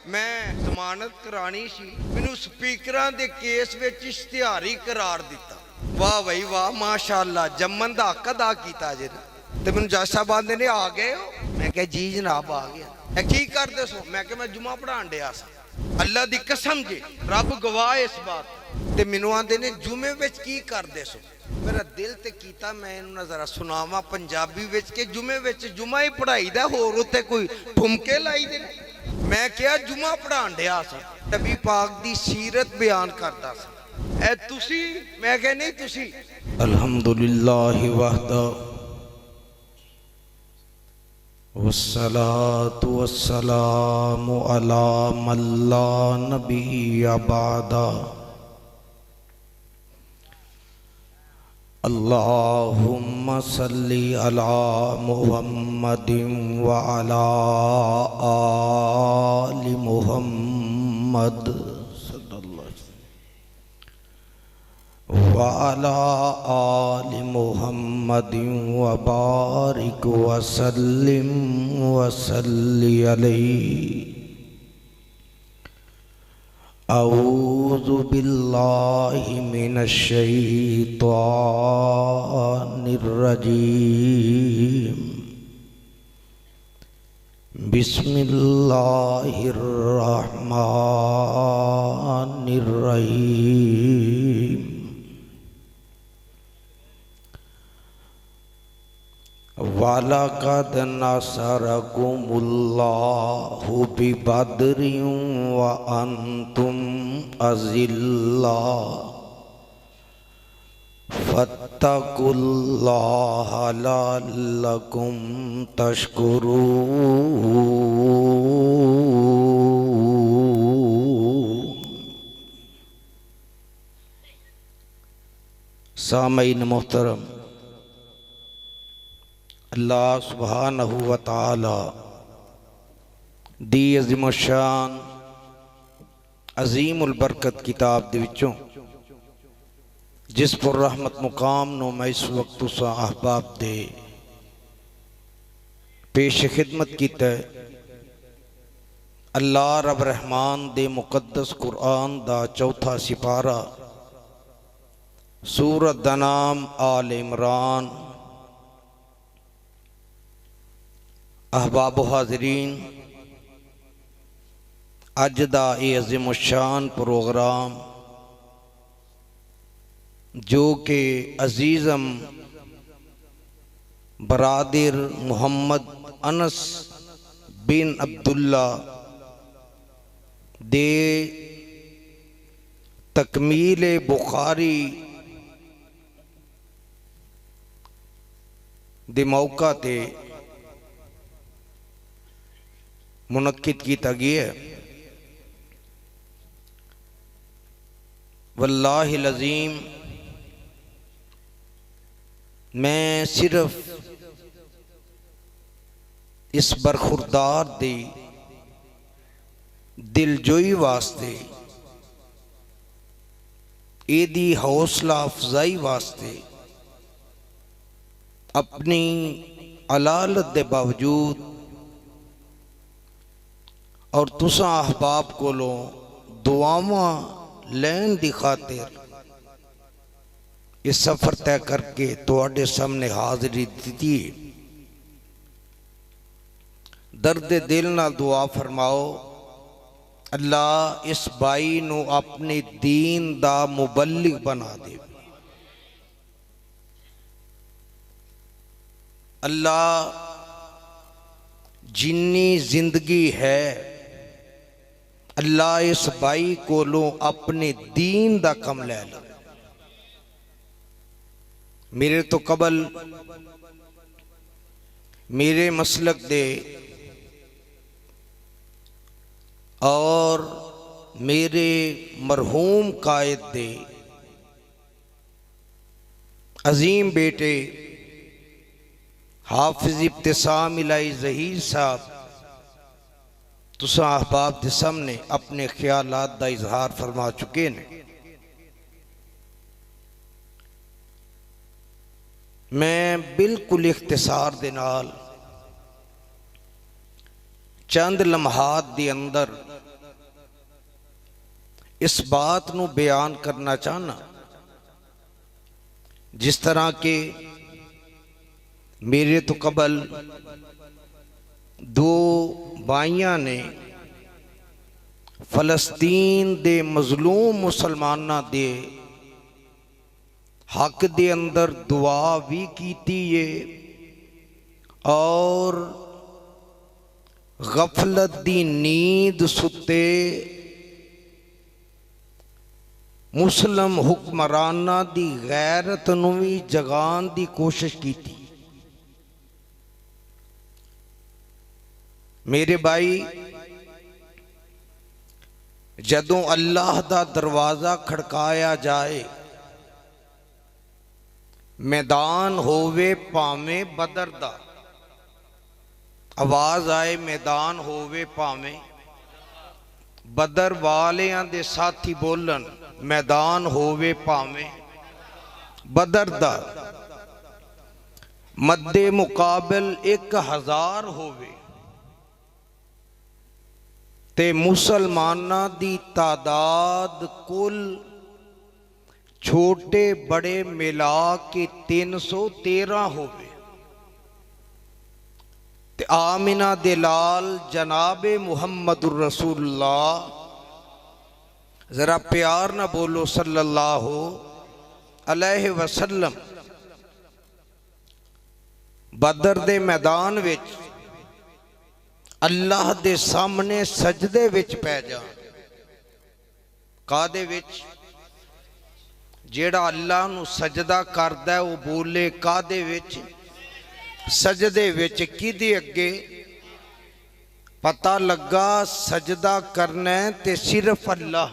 मैं जमानत करानी सी, मैनू स्पीकरां दे केस विच इश्तिहारी करार दिता। वाह भाई वाह, माशाअल्लाह, जम्मन दा हक अदा कीता जे। ते मैनू जज साहब आंदे ने आ गए हो? मैं कहा जी जनाब आ गया। की करदे सो? मैं कहा मैं जुमा पढ़ाण डिया सा। अल्लाह दी कसम जी, रब गवाह इस बात। ते मैनू आंदे ने जुमे विच की करदे सो? मेरा दिल ते कीता मैं इन्हूं जरा सुनावा पंजाबी विच के जुमे विच जुमा ही पढ़ाईदा, होर उत्ते कोई ठुमके लाई दे। मैं क्या जुमा पढ़ाण डिया सा, नबी पाक दी सीरत बयान करदा सा। ऐ तुसी? मैं कहा नहीं तुसी। अल्हम्दुलिल्लाह वहदा वस्सलातु वस्सलामु अला मल्ला नबिय्य बअदा। अल्लाहुम्मा सल्ली अला मुहम्मदिन व अला आलि मुहम्मद व अला आलि मुहम्मदिन व बारिक व सल्लिम व सल्लि अलैहि। औज़ु बिल्लाहि मिनश शैतानिर रजीम। बिस्मिल्लाहिर रहमानिर रहीम। वलक़द नसरकुमुल्लाहु बिबद्रिन व अंतुम अज़िल्ला फत्तकुल्लाह लअल्लकुम तशकुरून। सामईन मोहतरम, अल्लाह सुब्हानहू व तआला दी अज़ीम शान अज़ीमुल बरकत किताब दे विचों जिस पर रहमत मुकाम नो मैं इस वक्त तुसा अहबाब दे पेश खिदमत कीता है। अल्लाह रब रहमान दे मुकद्दस कुरान दा चौथा सिपारा सूरत दा नाम आल इमरान। अहबाब हाज़रीन, अज दा ये अज़ीम शान प्रोग्राम जो कि अजीज़म बरादिर मुहम्मद अनस बिन अब्दुल्ला दे तकमील बुखारी दे मौका ते मुनक्किद किया गया है। वल्लाहिल अज़ीम, मैं सिर्फ इस बरखुरदार दी दिलजोई वास्ते, एदी हौसला अफजाई वास्ते अपनी अलालत दे बावजूद और तुसा अहबाब कोलों दुआवां लैन दी खातिर इस सफ़र तय करके तुहाडे सामने हाज़री दी। दर्द दिल नाल दुआ फरमाओ, अल्लाह इस बाई नू अपने दीन दा मुबल्लिग बना दे। अल्लाह जिन्नी जिंदगी है अल्लाह इस बाई कोलों अपने दीन दा कम लै ले। मेरे तो कबल मेरे मसलक दे और मेरे मरहूम कायद दे अजीम बेटे हाफिज इब्तिसाम इलाही ज़हीर साहब तुसा अहबाब के सामने अपने ख्यालात दा इजहार फरमा चुके ने। मैं बिल्कुल इख्तिसार दे नाल चंद लम्हात दे अंदर इस बात को बयान करना चाहना, जिस तरह के मेरे तो कबल दो भाइयां ने फलस्तीन दे मजलूम मुसलमाना दे हक दे अंदर दुआ भी कीती है और गफलत दी नींद सुते मुस्लिम हुक्मराना दी गैरत नूं भी जगान दी कोशिश की थी। मेरे भाई, जदों अल्लाह दा दरवाजा खड़काया जाए, मैदान होवे भावें बदर दा, आवाज आए मैदान होवे भावें बदर वालियां दे साथी बोलन, मैदान होवे भावें बदर दा, मद्दे मुकाबल 1000 होवे ते मुसलमाना दी तादाद कुल छोटे बड़े मिला के 313 होवे ते आमिना दे लाल जनाबे मुहम्मदुर रसूलुल्लाह, जरा प्यार ना बोलो सल्लल्लाहु अलैहि वसल्लम, बदर दे मैदान विच अल्लाह दे सामने सजदे विच पै जान। कादे विच? जेड़ा अल्लाह नू सजदा करदा वो बोले कादे विच? सजदे विच। किदे अगे? पता लगा सजदा करना ते सिर्फ अल्लाह,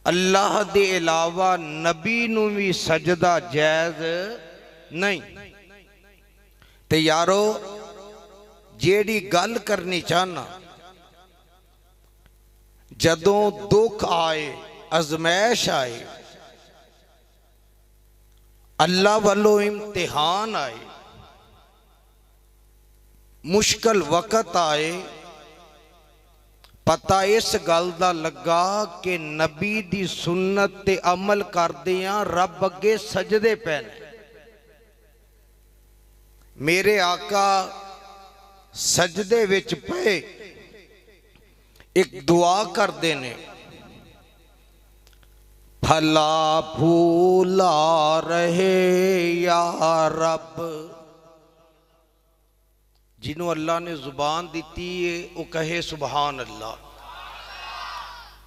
अल्लाह दे अलावा नबी नू भी सजदा जायज नहीं। ते यारो, जेड़ी गल करनी चाहना, जदों दुख आए, अजमैश आए, अल्लाह वालों इम्तिहान आए, मुश्किल वक़्त आए, पता इस गल दा लगा कि नबी दी सुन्नत ते अमल करदियां रब अगे सजदे पैने। मेरे आका सजदे विच पे एक दुआ करते ने, फला फूला रहे या रब। जिन्हों अल्लाह ने जुबान दी है वो कहे सुबहान अल्लाह।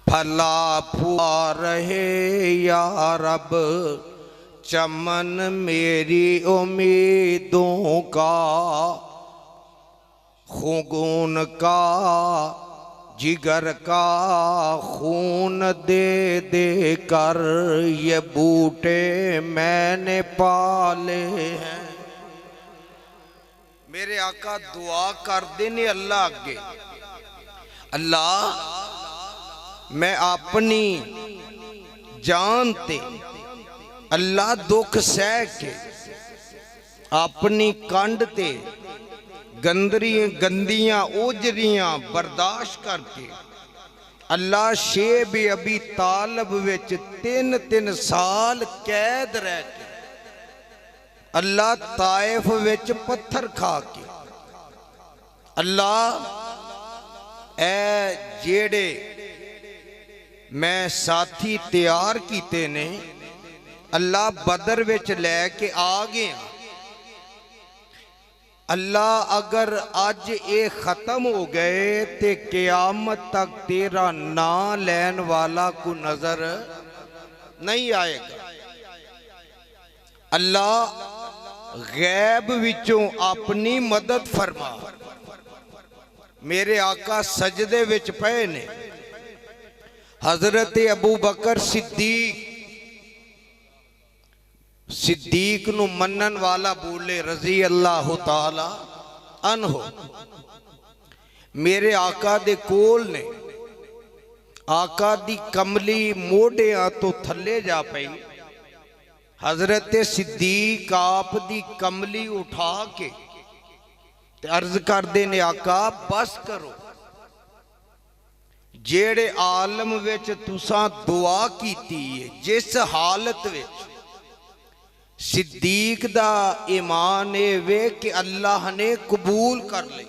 फला फूला रहे या रब, चमन मेरी उम्मीदों का, खून का जिगर का खून दे दे कर ये बूटे मैंने पाले हैं। मेरे आका दुआ करते ने अल्लाह अगे, अल्लाह मैं अपनी जान ते अल्लाह दुख सह के अपनी कंड ते गंदियां ओजरियां बर्दाश्त करके अल्लाह शेब अबी तालब विच 3 साल कैद रह के, अल्लाह ताइफ विच पत्थर खा के, अल्लाह ए जेड़े मैं साथी तैयार कीते ने, अल्लाह बदर विच लैके आ गया। अल्लाह अगर अज ये खत्म हो गए तो क़यामत तक तेरा ना लैन वाला को नजर नहीं आएगा। अल्लाह गैब विचों अपनी मदद फरमा। मेरे आका सजदे विच पे ने। हजरत अबू बकर सिद्दीक नू मनन वाला बोले रजी अल्लाह ताला अनहु। मेरे आका दे कोल ने, आका दी कमली मोढ़ियां तो थले जा पई। हजरत सिद्दीक आप दी कमली उठा के अर्ज करते ने, आका बस करो, जेड़े आलम विच तुसां दुआ कीती है, जिस हालत विच सिद्दीक दा ईमान ये वे कि अल्लाह ने कबूल कर ली।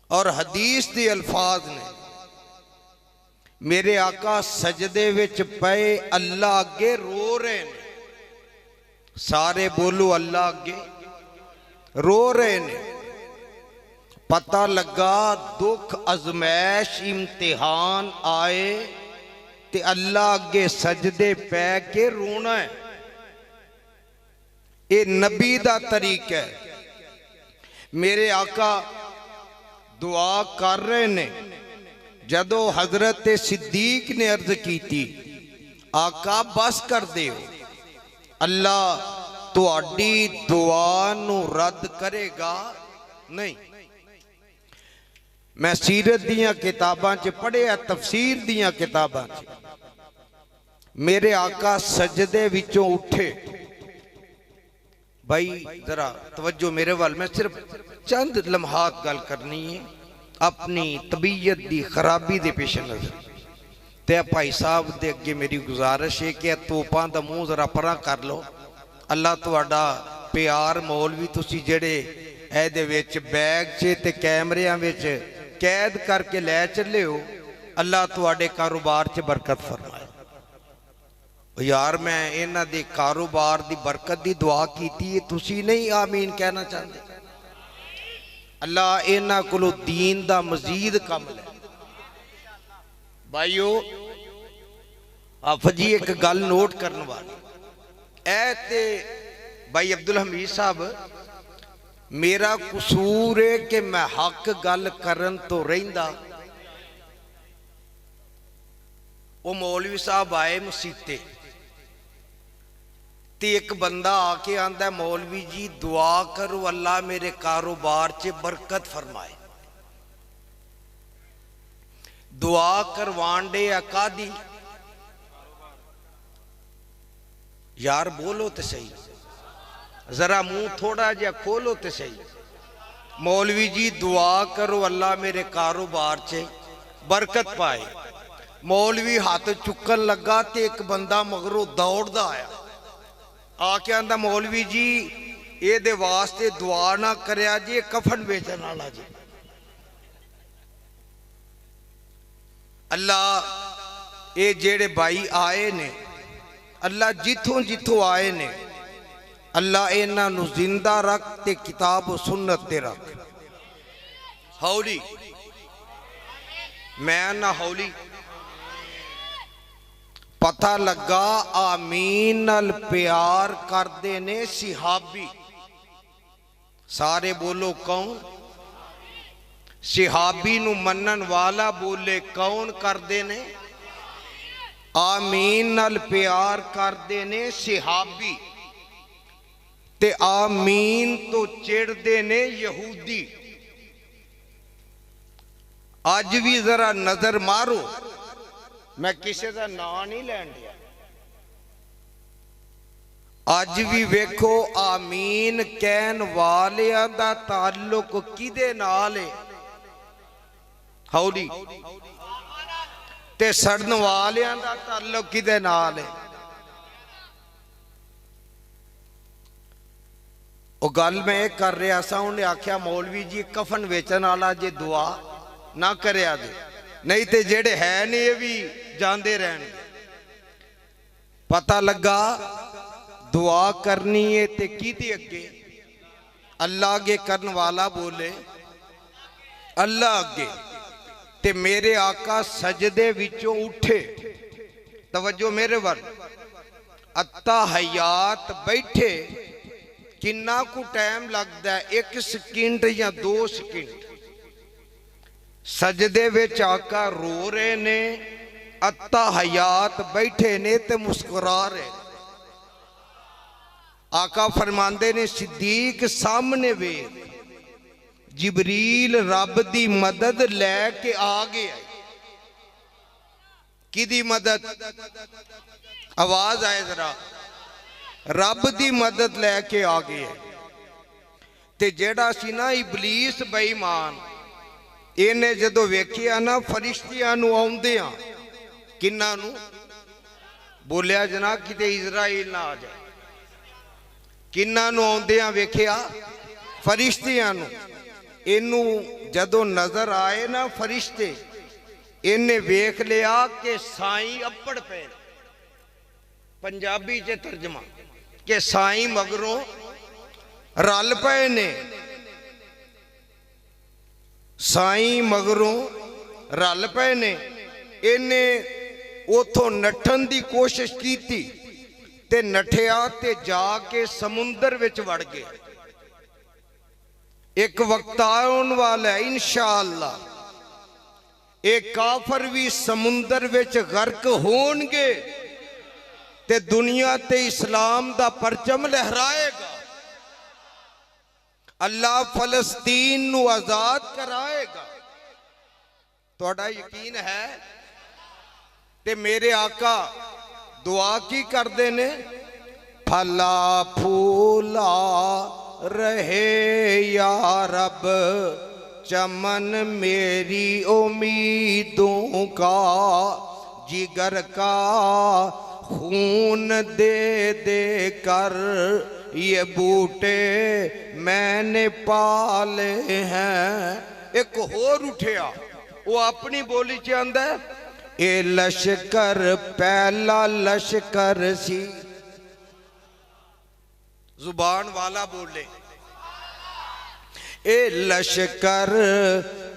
और हदीस के अल्फाज ने, मेरे आका सजदे विच पे अल्लाह अगे रो रहे हैं। सारे बोलो अल्लाह अगे रो रहे ने। पता लगा दुख अजमैश इम्तिहान आए ते अल्लाह अगे सजदे पै के रोना है। ये नबी दा तरीका है। मेरे आका दुआ कर रहे ने। जदों हजरत सिद्दीक ने अर्ज की थी, आका बस कर दियो, अल्लाह तुहाडी दुआ नू रद्द करेगा नहीं। मैं सीरत दियां किताबां च पढ़िया, तफसीर दियां किताबां च, मेरे आका सजदे विचों उठे। भाई जरा तवज्जो मेरे वाल, मैं सिर्फ चंद लम्हात गल करनी है अपनी तबीयत की खराबी के पेश नजर। ते भाई साहब दे अगे मेरी गुजारिश है कि तोपां दा मूँह जरा परा कर लो। अल्लाह तुहाडा प्यार मौलवी तुसी जेड़े एहदे विच बैग च ते कैमरियां विच कैद करके लै चले हो, अल्लाह तुहाडे कारोबार च बरकत फरमाए। यार मैं इन्हां दे कारोबार दी बरकत दी दुआ कीती है, तुसी नहीं आमीन कहना चाहते? अल्लाह इन्हां कोलों दीन दा मजीद कम ले। भाईओ आप जी एक गल नोट करने वाली ऐ ते भाई अब्दुल हमीद साहब, मेरा कसूर है कि मैं हक गल करन तो रहिंदा। वो मौलवी साहब आए मसीते ते एक बंदा आके आंदा, मौलवी जी दुआ करो अल्लाह मेरे कारोबार च बरकत फरमाए। दुआ करवान दे कादी? यार बोलो तो सही, जरा मुंह थोड़ा जिहा खोलो तो सही। मौलवी जी दुआ करो अल्लाह मेरे कारोबार च बरकत पाए। मौलवी हाथ चुकन लगा तो एक बंदा मगरों दौड़दा आया, आके आंदा मौलवी जी ये दे वास्ते दुआ ना करया जी, कफन बेचन वाला जी। अल्लाह ये जेड़े भाई आए ने, अल्लाह जिथों जिथों आए ने, अल्लाह इन्हां नूं जिंदा रख ते किताब व सुन्नत ते रख। हौली मैं ना हौली। पता लगा आमीन नाल प्यार करते ने सिहाबी। सारे बोलो कौन? सिहाबी नूं मनन वाला बोले कौन करते ने? आमीन नाल प्यार करते ने सिहाबी। ते आमीन तो चिढ़ते ने यहूदी। अज भी जरा नजर मारो, मैं किसी का नाम नहीं लैन दिया। अज भी वेखो आमीन कहन वालियां दा ताल्लुक किदे नाल है? हौली। ते सड़न वालियां दा ताल्लुक किदे नाल है? वो गल मैं कर रहा सा, उन्हें आख्या मौलवी जी कफन वेचन वाला जे दुआ ना करया दे, नहीं तो जेड़े है नहीं ये भी जाते रहने। पता लगा दुआ करनी है ते किदे अगे? अल्लाह अगे करन वाला बोले अल्लाह अगे। ते मेरे आका सजदे विचों उठे। तवज्जो मेरे वाल। अत्ता हयात बैठे। किन्ना कु टाइम लगता है? 1 सेकंड या 2 सेकंड। सजदे विच आका रो रहे ने, अत्ता हयात बैठे ने ते मुस्कुरा रहे। आका फरमांदे ने सिद्दीक सामने वे जिबरील रब दी मदद लैके आ गया। किदी मदद? आवाज आए जरा। रब दी मदद लैके आ गया। ते जेड़ा सी ना इबलीस बेईमान, ਇਹਨੇ ਜਦੋਂ ਵੇਖਿਆ ਨਾ ਫਰਿਸ਼ਤਿਆਂ ਨੂੰ ਆਉਂਦਿਆਂ, ਕਿੰਨਾਂ ਨੂੰ ਬੋਲਿਆ ਜਨਾਬ ਕਿਤੇ ਇਜ਼ਰਾਈਲ ਨਾ ਆ ਜਾਏ, ਕਿੰਨਾਂ ਨੂੰ ਆਉਂਦਿਆਂ ਵੇਖਿਆ ਫਰਿਸ਼ਤਿਆਂ ਨੂੰ। ਇਹਨੂੰ ਜਦੋਂ ਨਜ਼ਰ ਆਏ ਨਾ ਫਰਿਸ਼ਤੇ, ਇਹਨੇ ਵੇਖ ਲਿਆ ਕਿ ਸਾਈਂ ਅੱਪੜ ਪਏ। पंजाबी च तर्जमा कि साईं मगरों रल पे ने, साईं मगरों रल पे ने। इन्हें उथों नठन की कोशिश की ते नठिया ते जाके समुंदर विच वड़ गया। एक वक्त आने वाला है इंशाअल्लाह, एक काफर भी समुंदर विच गर्क होणगे ते दुनिया ते इस्लाम दा परचम लहराएगा। अल्लाह फलस्तीन नू आजाद कराएगा। तुहाडा यकीन है? ते मेरे आका दुआ की करते ने, फला फूला रहे या रब चमन मेरी उम्मीदों का, जिगर का खून दे दे कर ये बूटे मैंने पाले हैं। एक होर उठिया, वो अपनी बोली च आंदा, ए लश्कर पहला लश्कर सी। जुबान वाला बोले, ए लश्कर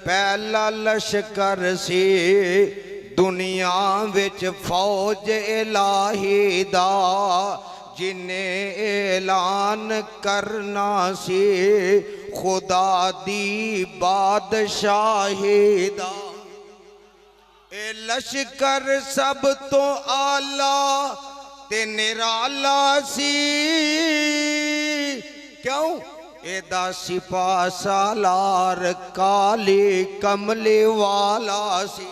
पहला लश्कर सी, दुनिया विच फौज इलाही दा, जिन्हें ऐलान करना सी खुदा दी बादशाही दा। ए लश्कर सब तो आला ते निराला सी, क्यों? एदा सिपा सालार काली कमली वाला सी।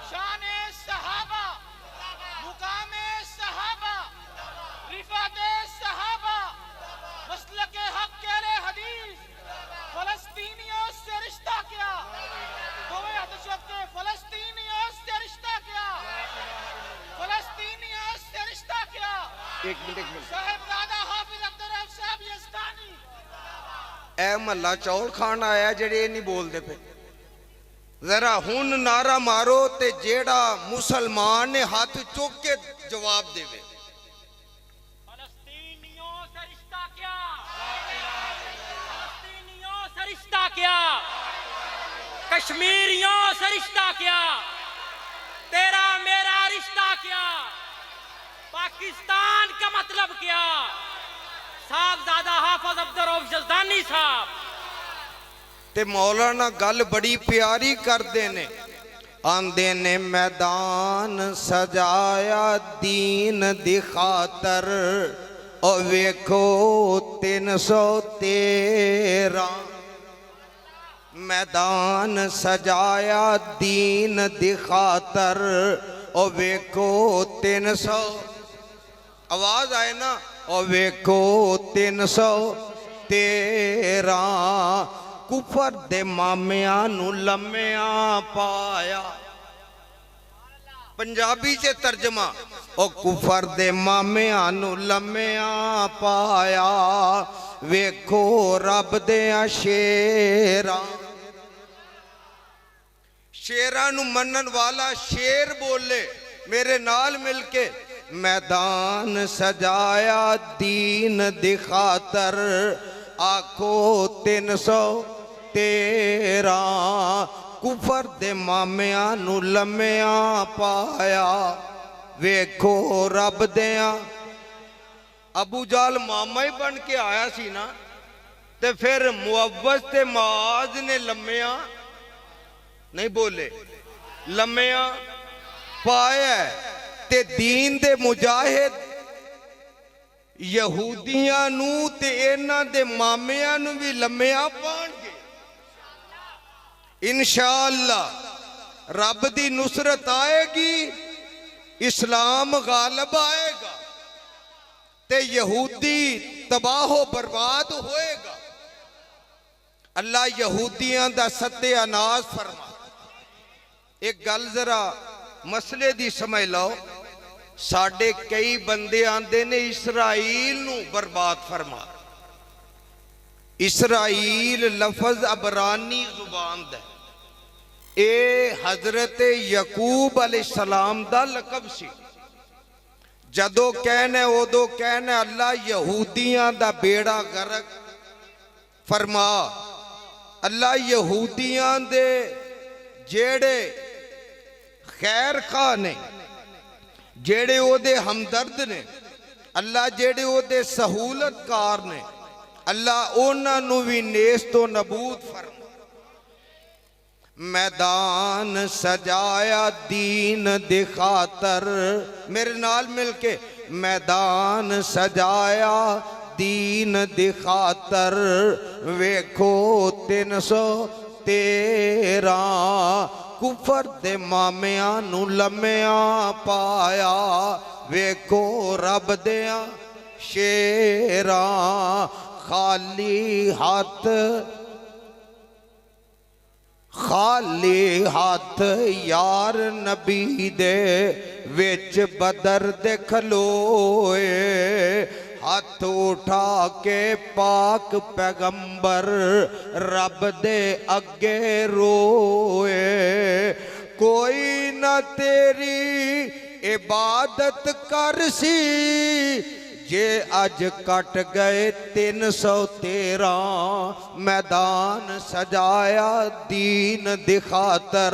शाने सहाबा, मुकामे सहाबा, रिफाते सहाबा, मसलके हक के हदीस, फलस्तीनियों से रिश्ता क्या? तुम्हें हदशफ्ते फलस्तीनियों से रिश्ता क्या? फलस्तीनियों से रिश्ता क्या? एक मिनट साहिबजादा हाफिज अब्दुल रऊफ साहब यज़दानी ए महला चौल खान आया जेड़े नहीं बोलते पे, जरा हुन नारा मारो ते जेड़ा मुसलमान ने हाथ चुक के जवाब देवे। फलस्तीनियों से रिश्ता क्या? फलस्तीनियों से रिश्ता क्या? कश्मीरियों से रिश्ता क्या? तेरा मेरा रिश्ता क्या? पाकिस्तान का मतलब क्या? साहबजादा हाफिज अब्दुल रऊफ यज़दानी साहब ते मौलाना गल बड़ी प्यारी करते ने, आंदे ने मैदान सजाया दीन दी खातर, ओ वेखो 313 मैदान सजाया दीन दी खातर, ओ वेखो 300 आवाज आए ना, ओ वेखो 313 कुफर दे मामिया नू लम्मिया पाया। पंजाबी च तर्जमा, ओ कुफर दे मामिया नू लम्मिया पाया, वेखो रब देया शेरा। शेरा नू मनन वाला शेर बोले मेरे नाल मिलके, मैदान सजाया दीन दी खातर, आखो 313 कुफर दे मामिया नू लम्मिया पाया, वेखो रब देया। अबू जाल मामा ही बन के आया सी ना, ते फिर मुअव्वज ते माज ने लम्मिया नहीं बोले, लम्मिया पाया। ते दीन दे मुजाहिद यहूदियां नू ते इन्हां दे मामियां नू भी लम्मिया पाणगे इंशाअल्लाह। रब दी नुसरत आएगी इस्लाम गालिब आएगा ते यहूदी तबाहो बर्बाद होएगा। अल्लाह यहूदियां दा सत्यानाश फरमा। एक गल जरा मसले दी समझ लो, साडे कई बंदे आंदे ने इसराइल नू बर्बाद फरमा। इसराइल लफज अबरानी जुबान दा, ए हजरत यकूब अलैहिस्सलाम दा लकब सी। जदों कहना उदों कहना अल्लाह यहूदियां दा बेड़ा गर्क फरमा। अल्लाह यहूदियां दे जेड़े खैर खा ने, जेड़े ओदे हमदर्द ने, अल्लाह जेड़े ओदे सहूलतकार ने, अल्लाह उन्हां नू भी नेस तो नबूद फरमा। मैदान सजाया दीन दी खातर, मेरे नाल मिलके, मैदान सजाया दीन दी खातर, वेखो 313 कुफर दे मामिया नू लम्या पाया, वेखो रब दिया शेरा खाली हाथ यार नबी दे विच बदर दे खलोए, हाथ उठा के पाक पैगंबर रब दे अगे रोए। कोई न तेरी इबादत कर सी जे अज कट गए 313। मैदान सजाया दीन दी खातर,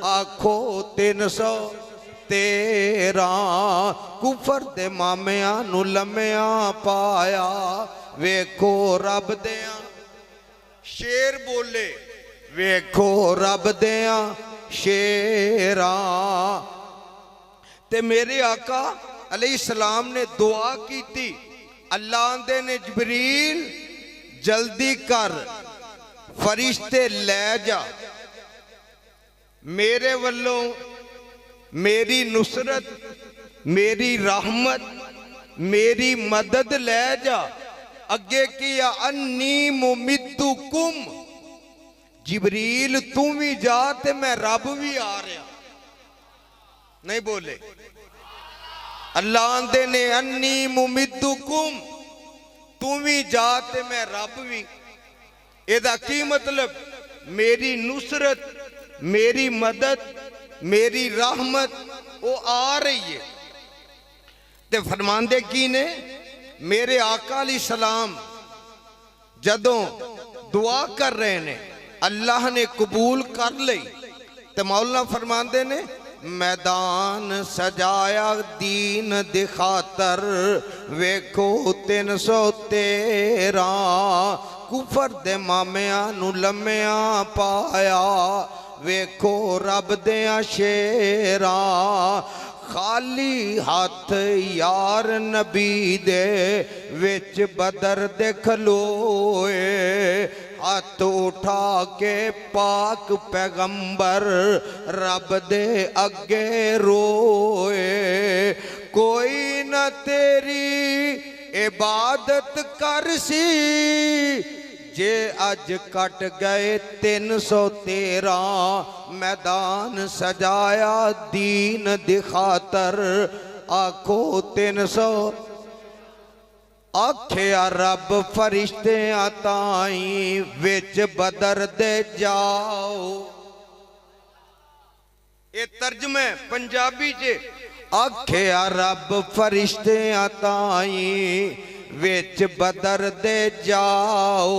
आखो 313 कुफर दे मामिया नू लम्या पाया, वेखो रब दिया शेर बोले, वेखो रब दिया शेरा। ते मेरे आका अलैहिस्सलाम ने दुआ की थी, अल्लाह आंदे ने जबरील जल्दी कर फरिश्ते ले जा, मेरे वल्लों मेरी नुसरत, मेरी रहमत, मेरी मदद ले जा। अगे किया अन्नी मुमिद्दुकुम, जिबरील तू भी जा ते मैं रब भी आ रहा। नहीं बोले अल्लाह आंदे ने अन्नी मुमिद्दुकुम, तू भी जा ते मैं रब भी। एदा की मतलब? मेरी नुसरत, मेरी मदद, मेरी रहमत वो आ रही है। ते फरमांदे की ने, मेरे आका अलैहिस्सलाम जदों दुआ कर रहे ने अल्लाह ने कबूल कर ली। ते मौला फरमांदे ने मैदान सजाया दीन दी खातर, वेखो 313 कुफर दे मामिया नू लम्या पाया, वेखो रब दिया शेरा खाली हाथ यार नबी दे विच बदर दे खलोए, हाथ उठा के पाक पैगंबर रब दे अगे रोए। कोई न तेरी इबादत कर सी जे अज कट गए 313। मैदान सजाया दीन दी खातर, आखो 300 आख्या रब फरिश्तियां ताई विच बदर दे जाओ। ये तर्जमे पंजाबी च आख्या रब फरिश्तियां ताई विच बदर दे जाओ,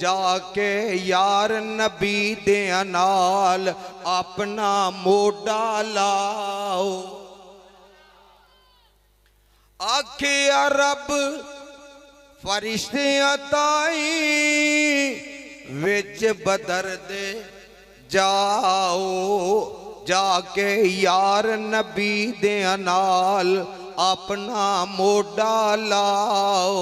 जाके यार नबी दे नाल अपना मोढा लाओ। आखिया रब फरिश्तियां ताई विच बदर दे जाओ, जाके यार नबी दे नाल अपना मोढा लाओ।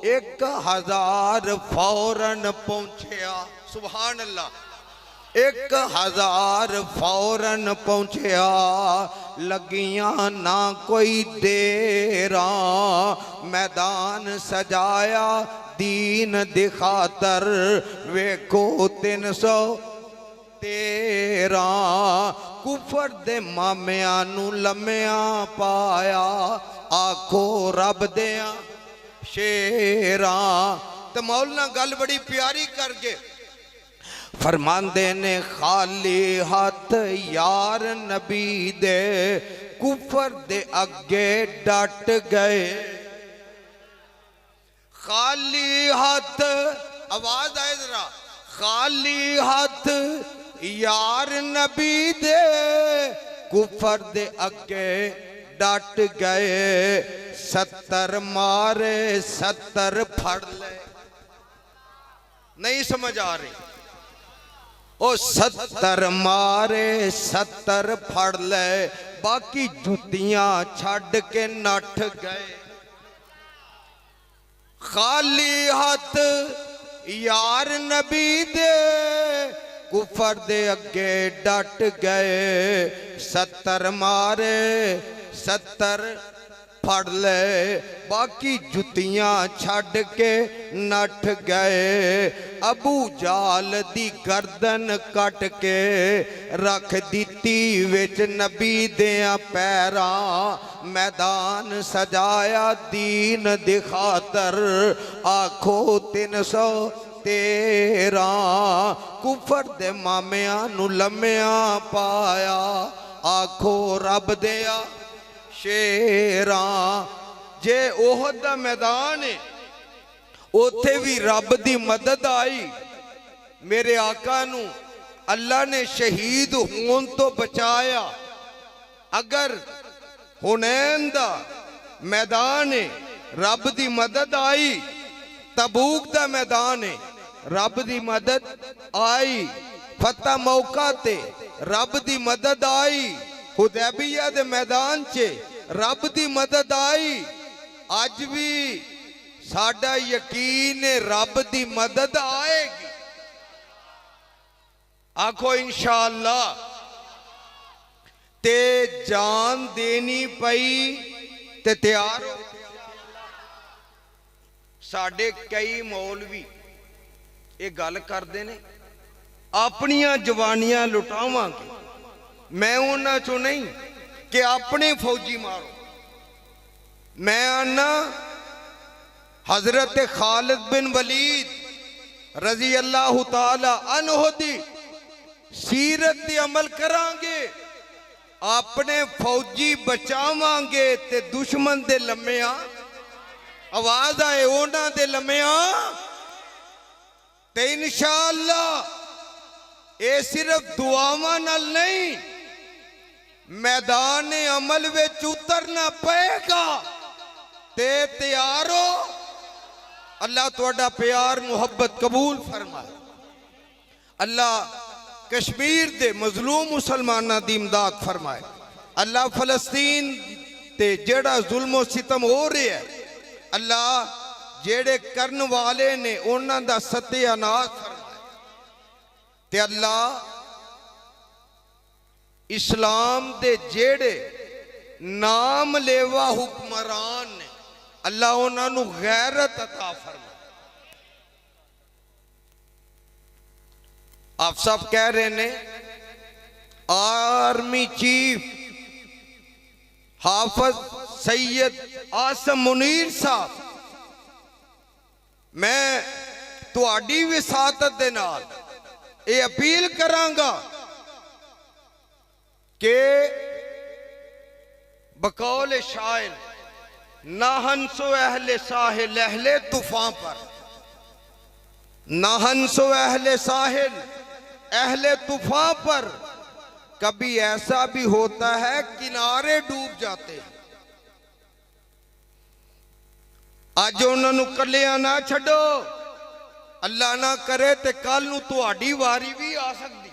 1000 फौरन पहुंचया। सुभान अल्लाह। 1000 फौरन पहुंचया, लगियां ना कोई देरा, मैदान सजाया दीन दिखातर, वेखो 313 कुफर दे मामिया नू लम्या पाया, आखो रब दिया शेरा। तो मौलना गल बड़ी प्यारी करके फरमांदे ने, खाली हाथ यार नबी दे, कुफर दे अगे डट गए। खाली हाथ, आवाज आए जरा, खाली हाथ यार नबी दे, कुफर दे अगे डट गए। 70 मारे 70 फड़ ले। नहीं समझ आ रही? ओ 70 मारे 70 फड़ ले, बाकी जुतियां छड़ के नठ गए। खाली हाथ यार नबी दे, कुफर दे अगे डट गए। 70 मारे 70 फड़ ले, बाकी जुतियां छड़ के नठ गए। अबू जाल दी गर्दन कट के रख दिती विच नबी दियां पैरां, मैदान सजाया दीन दिखातर, आखो 313 कुफर दे मामिया नू लम्या पाया, आखो रब दिया शेरा। जे ओहद दा मैदान है, उथे भी रब दी मदद आई। मेरे आका नू अल्लाह ने शहीद होने तो बचाया। अगर हुनैन दा मैदान है, रब दी मदद आई। तबूक दा मैदान है, रब दी मदद आई। फतह मौका ते रब दी मदद आई। हुदैबिया दे मैदान च रब दी मदद आई। अज भी साडा यकीन है रब दी मदद आएगी। आखो इंशाअल्लाह। ते जान देनी पई ते तैयार हो। साडे कई मौलवी ये गल करते ने, अपनियां जवानियां लुटावांगे। मैं उन्हां चों नहीं कि अपने फौजी मारो। मैं आना हजरत खालिद बिन वलीद रजी अल्लाह तआला अन्हु दी सीरत ते अमल करांगे, अपने फौजी बचावांगे ते दुश्मन दे लम्मिया, आवाज आए उन्हां दे लम्मिया ते इंशाअल्लाह ये सिर्फ दुआवां नाल नहीं, मैदान अमल विच उतरना पएगा। ते तैयार हो। अल्लाह तुहाडा प्यार मुहब्बत कबूल फरमाए। अल्लाह कश्मीर दे मजलूम मुसलमाना दी इमदाद फरमाए। अल्लाह फलस्तीन ते जेड़ा जुल्म सितम हो रहा है, अल्लाह जेड़े करन वाले ने उन्हां दा सत्यानाश फरमाए। ते अल्लाह इस्लाम दे जेड़े नाम लेवा हुक्मरान ने, अल्लाह उन्हां नू गैरत अता फरमाए। आप सब कह रहे ने आर्मी चीफ हाफिज सैयद आसम मुनीर साहब, मैं तुहाडी विसातत दे नाल ये अपील करांगा कि बकौल शायर ना हंसो अहले साहिल अहले तूफान पर, ना हंसो अहले साहिल अहले तूफान पर। कभी ऐसा भी होता है किनारे डूब जाते हैं। आज उन्होंने कलिया ना छड़ो। अल्लाह ना करे ते कल नू तुहाडी वारी भी आ सकती।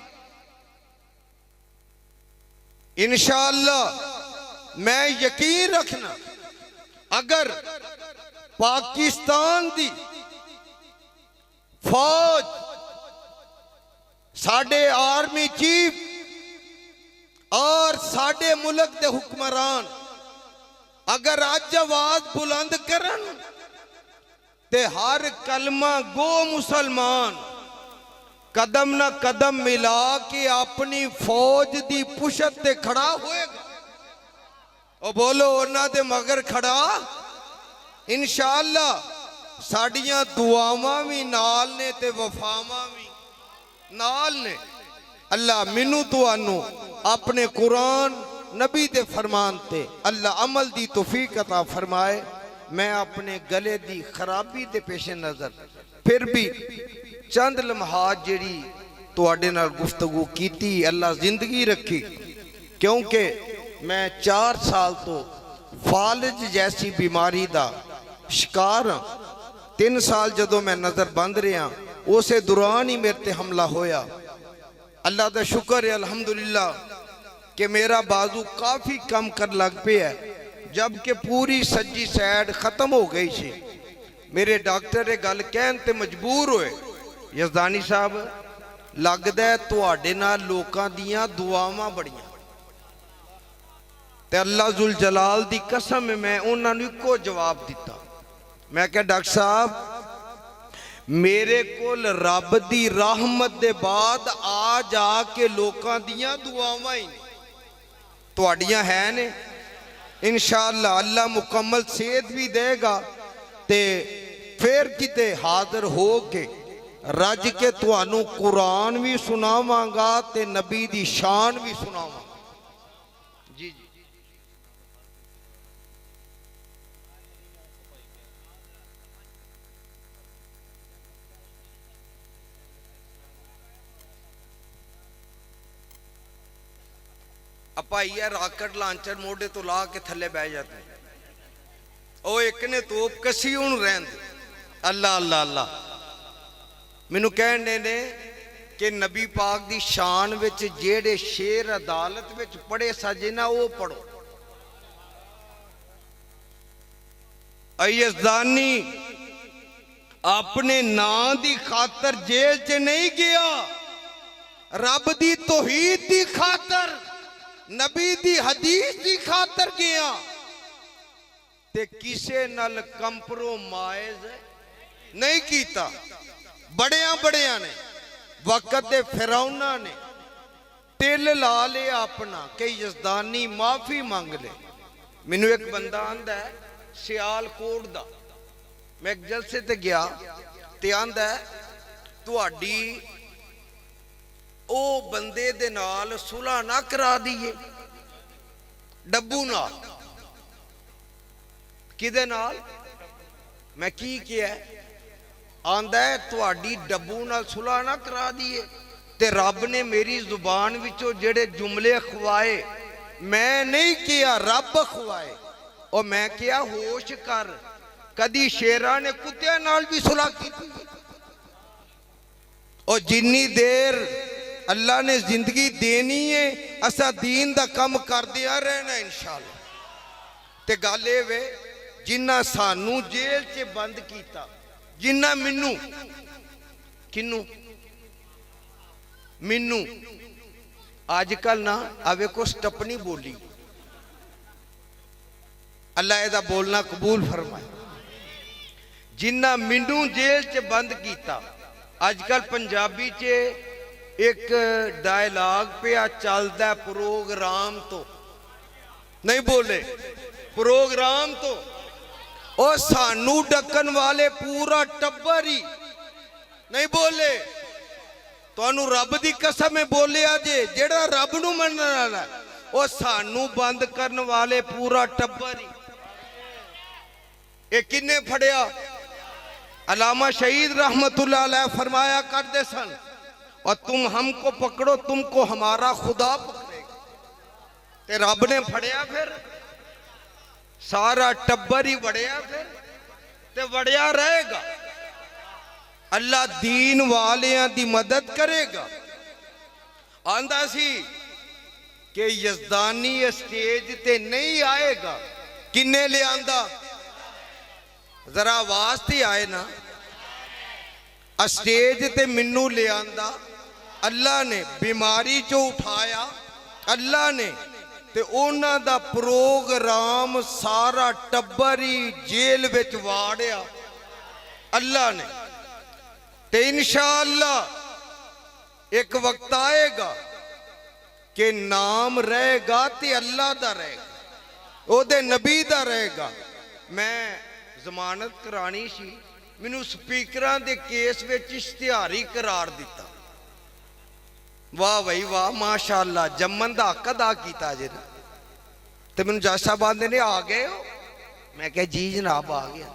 इंशाअल्लाह मैं यकीन रखना, अगर पाकिस्तान दी फौज साडे आर्मी चीफ और साडे मुल्क के हुक्मरान अगर अज आवाज बुलंद करन ते हर कलमा गो मुसलमान कदम न कदम मिला के अपनी फौज की पुशत ते खड़ा होएगा। और बोलो उन्हां दे मगर खड़ा इंशाअल्लाह साड़ियां दुआवां भी नाल ने ते वफावां भी नाल ने। अल्लाह मैनू तुहानू अपने कुरान नबी दे फरमान ते अल्लाह अमल दी तौफीक अता फरमाए। मैं अपने गले दी खराबी दे पेश नज़र फिर भी चंद लम्हात जेड़ी तुहाडे नाल गुफ्तगू कीती, अल्लाह जिंदगी रखी, क्योंकि मैं 4 साल तो फालज जैसी बीमारी दा शिकार हाँ। 3 साल जदों मैं नज़र बंद रहा उस दौरान ही मेरे ते हमला होया। अल्लाह का शुक्र है अल्हम्दुलिल्लाह कि मेरा बाजू काफ़ी कम कर लग पे है, जबकि पूरी सज्जी साइड ख़त्म हो गई सी। मेरे डॉक्टर ये गल कहन ते मजबूर होए, यज़दानी साहब लगदा है तुहाडे नाल लोकां दियां दुआवां बड़ियां। ते अल्लाह जुल जलाल दी कसम मैं उन्हां नूं इक्को जवाब दिता। मैं कहा डॉक्टर साहब मेरे कोल रब दी रहमत दे बाद आ जाके लोकां दियां दुआवां ही तुहाडियां है ने। इंशाअल्लाह अल्लाह मुकम्मल सेहत भी देगा ते फिर किते हाजिर हो के रज के तुहानू कुरान भी सुनावांगा ते नबी दी शान भी सुनावांगा। जी जी भाई है राकेट लांचर मोडे तो ला के थले बह जाते। ओ एक ने तोप कसी हूं रहन दे। अल्लाह अल्लाह अल्लाह मैनू कहने ने कि नबी पाक दी शान विच जेड़े शेर अदालत विच पढ़े सजे ना वो पढ़ो। यज़दानी अपने नां दी खातर जेल च नहीं गया, रब दी तौहीद दी खातर नबी दी हदीस दी खातर गया ते किसे नाल कंप्रोमाइज नहीं कीता। बड़िया बड़िया ने वक्त दे फिरौना ने तिल ला लिया अपना कि यज़दानी माफी मांग ले। मैनू एक बंदा आंदा है सियालकोट दा, मैं एक जलसे ते गया ते आंदा है तुहाडी ओ बंदे दे नाल सुलह ना करा दीए। डब्बू नाल किदे नाल? मैं की किया? आंदा है तुहाडी डब्बू नाल सुलह ना करा दीए ते रब ने मेरी जुबान विचों जेड़े जुमले खवाए मैं नहीं किया, रब खवाए। और मैं किया होश कर, कदी शेरा ने कुत्तियां नाल भी सुलह की। और जिन्नी देर अल्लाह ने जिंदगी देनी है असा दीन दा कम करदिया रहना इंशाअल्लाह। ते गल ये वे जिन्ना सानू जेल च बंद किया, जिन्ना मैनू किनू मैनू अजकल ना आवे को स्टपनी बोली, अल्लाह एदा बोलना कबूल फरमाए। जिन्ना मैनू जेल च बंद किया, अजकल पंजाबी च एक डायलॉग पे चलता प्रोग्राम तो नहीं बोले प्रोग्राम तो और सानू डकन वाले पूरा टब्बर ही नहीं बोले। तुहानू रब दी कसम है बोलिया जे जेड़ा रब नू मनने वाला और सानू बंद करने वाले पूरा टब्बर ही। ये किन्ने फड़िया? अल्लामा शहीद रहमतुल्लाह अलैह फरमाया करते सन और तुम हमको पकड़ो तुमको हमारा खुदा पकड़ेगा। ते रब ने फड़िया फिर सारा टब्बर ही वड़िया फिर ते वड़िया रहेगा। अल्लाह दीन वालियां दी मदद करेगा। आंदा सी कि यज़दानी स्टेज ते नहीं आएगा। किन्ने ले आंदा? जरा आवाज ते आए ना। स्टेज ते मिन्नू ले आंदा अल्लाह ने बीमारी चो उठाया, अल्लाह ने ते उन्हां दा प्रोग्राम सारा टब्बर ही जेल विच वाड़िया अल्लाह ने। ते इंशाअल्लाह एक वक्त आएगा कि नाम रहेगा ते अल्लाह दा रहेगा, ओदे नबी दा रहेगा। मैं जमानत करानी सी, मैनू स्पीकरां दे केस विच इश्तिहारी करार दिता। वाह भाई वाह, माशाअल्लाह, जम्मन दा हक अदा कीता जे ना। ते मैनू जज साहब आंदे ने आ गए हो? मैं कहा जी जनाब आ गया।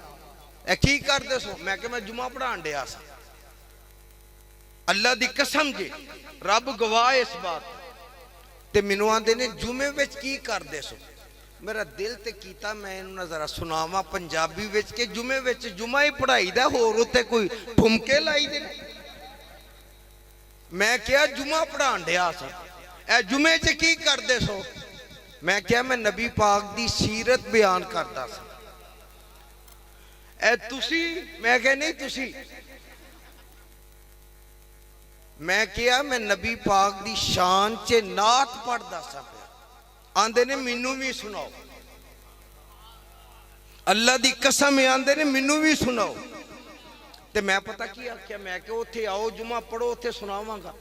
ए की करदे सो? मैं कहा मैं जुमा पढ़ाण डिया सा। अल्लाह दी कसम जे, रब गवाह इस बात। ते मैनू आंदे ने जुमे विच की करदे सो? मेरा दिल ते कीता मैं इन्हूं जरा सुनावा पंजाबी विच के जुमे विच जुमा ही पढ़ाई दा, होर उत्ते कोई ठुमके लाई दे। मैं क्या जुमा पढ़ाण डिया सा, ए जुमे च की करदे सो? मैं क्या मैं नबी पाक दी सीरत बयान करदा सा। ए तुसी? मैं क्या नहीं तुसी। मैं क्या मैं नबी पाक दी शान च नात पढ़दा सा। आंदे ने मैनू भी सुनाओ, अल्लाह दी कसम आंदे ने मैनू भी सुनाओ। ते मैं पता की आख्या, मैं कि उत्थे आओ जुमा पढ़ो उत्थे सुनावांगा।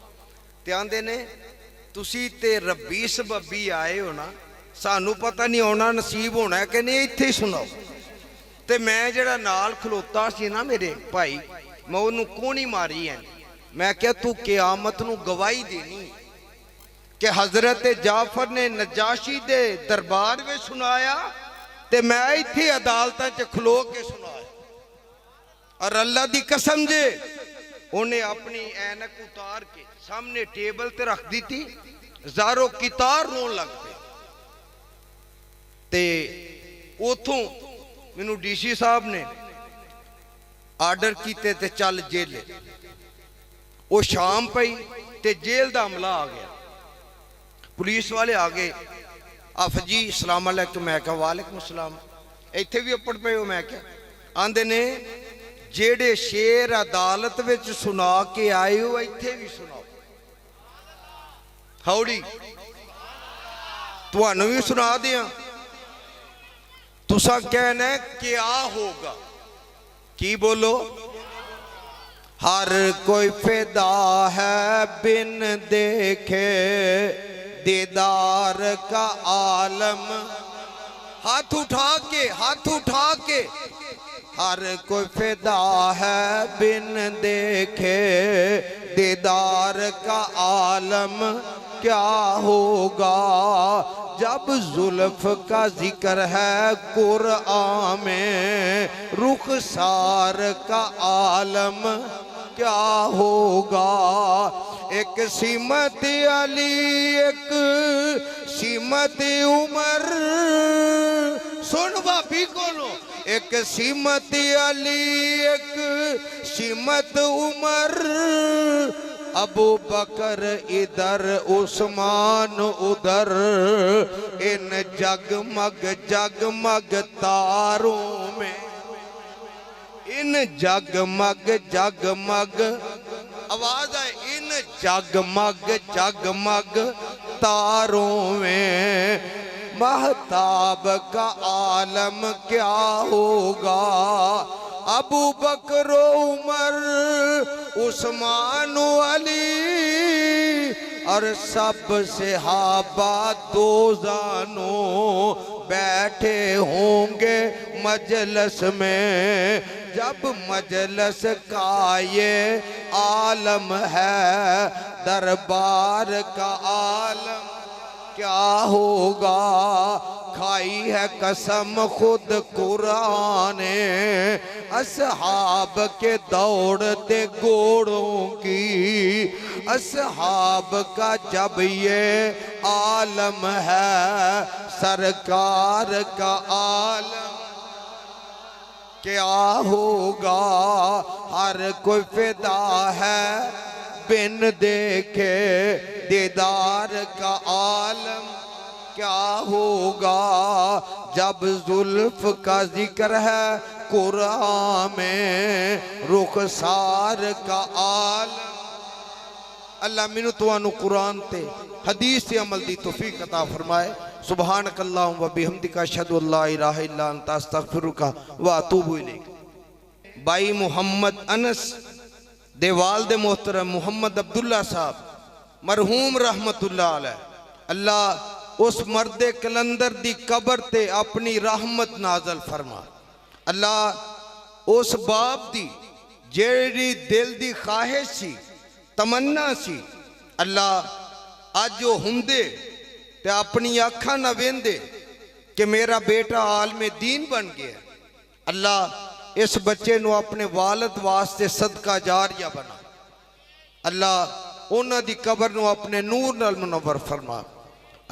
ते आंदे ने तुसी ते रब्बी सबबी आए हो ना, सानू पता नहीं आना नसीब होना है कि नहीं, इत्थे ही सुनाओ। ते मैं जेड़ा नाल खलोता सी ना मेरे भाई, मैं उन्होंने कोनी मारी है। मैं क्या तू क़यामत नू गवाही देनी कि हजरत जाफर ने नजाशी दे दरबार में सुनाया ते मैं इत्थे अदालतां च खलो के सुनाया। और अल्लाह दी कसम जे उन्हें अपनी ऐनक उतार के सामने टेबल ते रख दी थी, ज़ारो कितार रोन लग पे। ते उथों मैनू डीसी साहब ने आर्डर किते ते चल जेल। वो शाम पई ते जेल दा अमला आ गया, पुलिस वाले आ गए। आफजी सलाम अलैकुम। मैं कहा वालेकुम सलाम। इत्थे भी अपड़ पे हो? मैं क्या? आंदे ने जेड़े शेर अदालत विच सुना के आए हो इत्थे भी सुनाओ। हाउड़ी तुहानू भी सुना दिया। तुसा कहना है क्या होगा? की बोलो? हर कोई फिदा है बिन देखे दीदार का आलम। हाथ उठा के, हाथ उठा के। हर कोई फिदा है बिन देखे दीदार का आलम। क्या होगा जब जुल्फ का जिक्र है कुरआन में, रुखसार का आलम क्या होगा। एक सिमत अली, एक सिमत उमर। सुन भाभी कोलो। एक सिमत अली, एक सिमत उमर। अबू बकर इधर उस्मान उधर। इन जगमग जगमग तारों में, इन जगमग जगमग, आवाज है, इन जगमग जगमग तारों में महताब का आलम क्या होगा। अबू बकर उमर उस्मान अली और सब सहाबा दो जानों बैठे होंगे मजलस में। जब मजलस का ये आलम है, दरबार का आलम क्या होगा। खाई है कसम खुद कुरान ने, असहाब के दौड़ते घोड़ों की। असहाब का जब ये आलम है, सरकार का आलम क्या होगा। हर कोई फिदा है बिन देखे दीदार का आलम क्या होगा। जब जुल्फ का जिक्र है कुरान में, रुखसार का आलम। अल्लाह मैनू तुहानू कुरान ते हदीस ते अमल दी तौफीक अता फरमाए। सुबहानक अल्लाहुम्मा व बिहम्दिका अशहदु अल्ला इलाहा इल्ला अंता अस्तगफिरुका व अतूबु इलैक। भाई मोहम्मद अनस दे वालिद मोहतरम मोहम्मद अब्दुल्ला साहब मरहूम रहमतुल्लाह अलैह, अल्लाह उस मर्दे कलंदर दी कबर ते अपनी रहमत नाजल फरमा। अल्लाह उस बाप दी जेड़ी दिल दी ख्वाहिश सी तमन्ना सी, अल्लाह अज वो हुंदे ते अपनी अखा ना वेंदे कि मेरा बेटा आलमे दीन बन गया। अल्लाह इस बच्चे नू अपने वालिद वास्ते सदका जारिया बना। अल्लाह उन्हां दी कबर नू अपने नूर नाल मुनव्वर फरमा।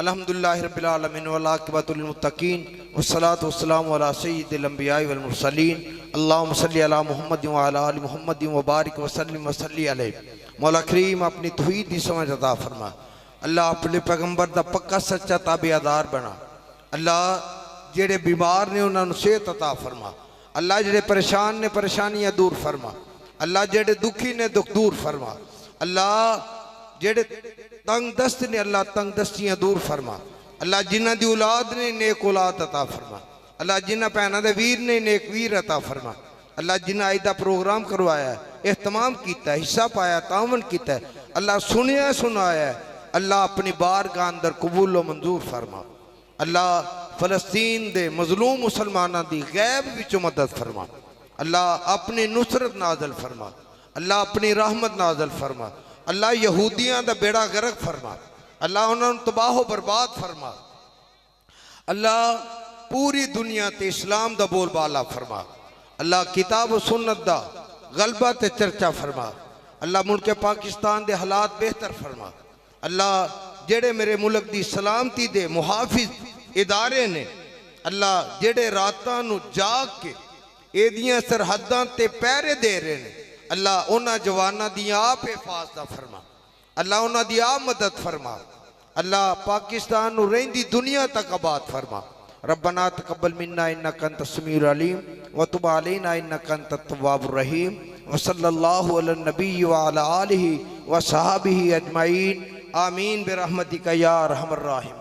अल्हम्दुलिल्लाहि रब्बिल आलमीन वल आकिबतु लिल मुत्तकीन वस्सलातु वस्सलामु अला सय्यिदिल अंबियाइ वल मुरसलीन अल्लाहुम्मा सल्लि अला मुहम्मद व अला आलि मुहम्मद व बारिक व सल्लिम व सल्लि अलैहि। मौला करीम अपनी तौहीद दी समझ अता फरमा। अल्लाह अपने पैगंबर दा पक्का सच्चा ताबेदार बना। अल्लाह जेड़े बीमार ने उन्होंने सेहत अता फरमा। अल्लाह जेड़े परेशान ने परेशानियां दूर फरमा। अल्लाह जेड़े दुखी ने दुख दूर फरमा। अल्लाह जेड़े तंग दस्त ने अल्लाह तंग दस्तियां दूर फरमा। अल्लाह जिन्हां दी औलाद ने नेक औलाद अता फरमा। अल्लाह जिन्हां भैनां दे वीर ने नेक वीर अता फरमा। अल्लाह जिन्हां अज दा प्रोग्राम करवाया, एहतमाम किया, हिस्सा पाया, तावन किया, अल्लाह सुनिया सुनाया, अल्लाह अपनी बारगाह अंदर कबूल व मंजूर फरमा। अल्लाह फलस्तीन दे मजलूम मुसलमाना दी गैब विचों मदद फरमा। अल्लाह अपनी नुसरत नाजल फरमा। अल्लाह अपनी रहमत नाजल फरमा। अल्लाह यहूदियां दा बेड़ा गर्क फरमा। अल्लाह उन्होंने तबाह बर्बाद फरमा। अल्लाह पूरी दुनिया ते इस्लाम दा बोलबाला फरमा। अल्लाह किताब सुन्नत दा गलबा ते चर्चा फरमा। अल्लाह मुल्क पाकिस्तान दे हालात बेहतर फरमा। अल्लाह जेड़े मेरे मुल्क दी सलामती दे मुहाफिज इदारे ने, अल्लाह जेड़े रातां नू जाग के एदियां सरहदां ते पहरे दे रहे ने, अल्लाह उन्हां जवानां दी आप हिफाजत फरमा। अल्लाह उन्हां दी आप मदद फरमा। अल्लाह पाकिस्तान नू रहिंदी दुनिया तक आबाद फरमा। रब्बना तकब्बल मिन्ना इन्नका अंतस समीउल अलीम व तुब अलैना इन्नका अंतत तव्वाबुर रहीम व सल्लल्लाहु अला नबी व अला आलिहि व सहाबिहि अजमाइन आमीन बिरहमतिका या अरहमर राहिमीन।